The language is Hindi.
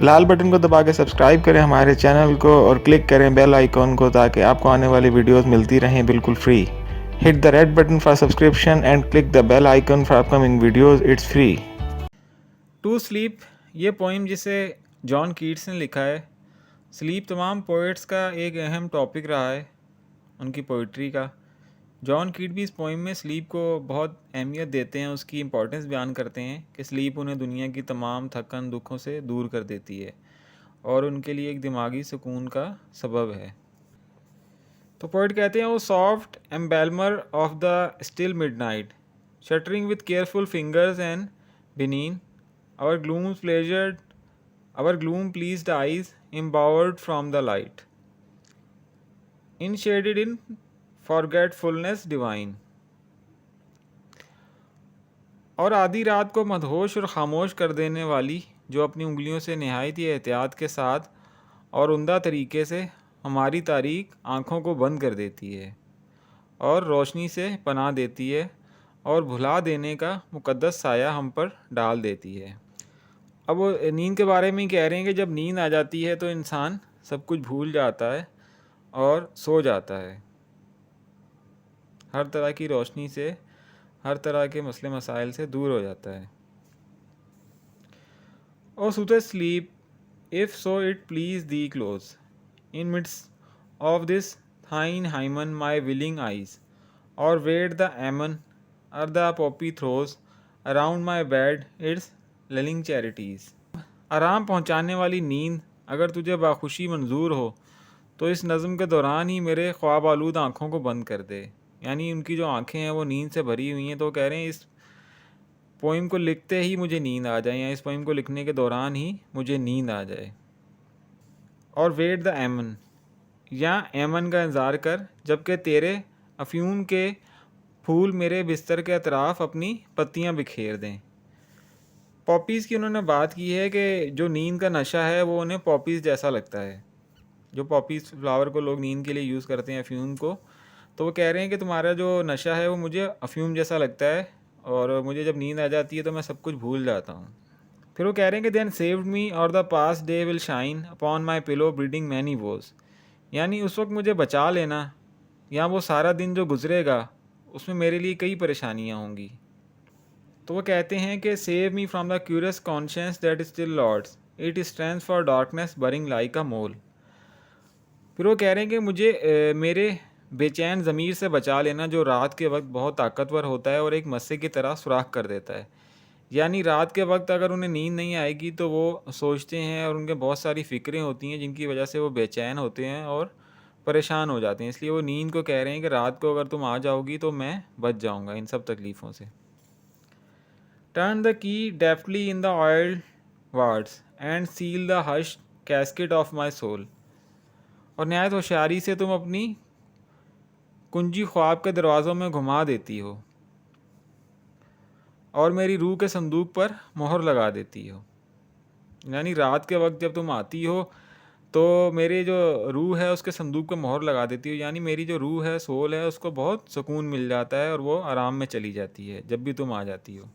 लाल बटन को दबा के सब्सक्राइब करें हमारे चैनल को और क्लिक करें बेल आइकॉन को ताकि आपको आने वाली वीडियोस मिलती रहें बिल्कुल free. Hit the red button for subscription and click the bell icon for upcoming videos, it's free. To sleep ये पोइम जिसे जॉन कीट्स ने लिखा है। स्लीप तमाम पोइट्स का एक अहम टॉपिक रहा है उनकी पोइट्री का। जॉन कीट भी इस पोइम में स्लीप को बहुत अहमियत देते हैं, उसकी इम्पोर्टेंस बयान करते हैं कि स्लीप उन्हें दुनिया की तमाम थकन दुखों से दूर कर देती है और उनके लिए एक दिमागी सुकून का सबब है। तो पोइट कहते हैं, वो soft embalmer of the still midnight shutting with careful fingers and beneath our gloom pleased eyes embowered from the light enshaded in forgetfulness divine। और आधी रात को मदहोश और ख़ामोश कर देने वाली, जो अपनी उंगलियों से नहायत ही एहतियात के साथ और उम्दा तरीके से हमारी तारीक आँखों को बंद कर देती है और रोशनी से पनाह देती है और भुला देने का मुक़द्दस साया हम पर डाल देती है। अब वो नींद के बारे में ही कह रहे हैं कि जब नींद आ जाती है तो इंसान सब कुछ भूल जाता है और सो जाता है, हर तरह की रोशनी से, हर तरह के मसले मसाइल से दूर हो जाता है। और soothest sleep if so it please thee close in midst of this thine hymn my willing eyes or wait the amen or the poppy throws around my bed its lulling charities. आराम पहुंचाने वाली नींद अगर तुझे बाखुशी मंजूर हो तो इस नज़म के दौरान ही मेरे ख्वाब आलूद आँखों को बंद कर दे। यानी उनकी जो आँखें हैं वो नींद से भरी हुई हैं, तो कह रहे हैं इस पोइम को लिखते ही मुझे नींद आ जाए या इस पोइम को लिखने के दौरान ही मुझे नींद आ जाए। और वेट द एमन, या एमन का इंतज़ार कर जबकि तेरे अफ्यूम के फूल मेरे बिस्तर के अतराफ़ अपनी पत्तियाँ बिखेर दें। पॉपीज़ की उन्होंने बात की है कि जो नींद का नशा है वो उन्हें पॉपीज़ जैसा लगता है। जो पॉपीज़ फ्लावर को लोग नींद के लिए यूज़ करते हैं, अफ्यूम को, तो वो कह रहे हैं कि तुम्हारा जो नशा है वो मुझे अफ्यूम जैसा लगता है और मुझे जब नींद आ जाती है तो मैं सब कुछ भूल जाता हूँ। फिर वो कह रहे हैं कि then saved me or the past day will shine upon my pillow breeding many woes. यानी उस वक्त मुझे बचा लेना, या वो सारा दिन जो गुजरेगा उसमें मेरे लिए कई परेशानियाँ होंगी। तो वो कहते हैं कि save me from the curious conscience that still lords it stands for darkness burrowing like a mole. फिर वो कह रहे हैं कि मुझे मेरे बेचैन ज़मीर से बचा लेना, जो रात के वक्त बहुत ताकतवर होता है और एक मस्से की तरह सुराख कर देता है। यानी रात के वक्त अगर उन्हें नींद नहीं आएगी तो वो सोचते हैं और उनके बहुत सारी फ़िक्रें होती हैं जिनकी वजह से वो बेचैन होते हैं और परेशान हो जाते हैं। इसलिए वो नींद को कह रहे हैं कि रात को अगर तुम आ जाओगी तो मैं बच जाऊँगा इन सब तकलीफ़ों से। Turn the key deftly in the oiled wards and seal the hushed casket of my soul. और नहायत होशियारी से तुम अपनी कुंजी ख्वाब के दरवाज़ों में घुमा देती हो और मेरी रूह के संदूक पर मोहर लगा देती हो। यानी रात के वक्त जब तुम आती हो तो मेरे जो रूह है उसके संदूक पे मोहर लगा देती हो। यानी मेरी जो रूह है, सोल है, उसको बहुत सुकून मिल जाता है और वो आराम में चली जाती है जब भी तुम आ जाती हो।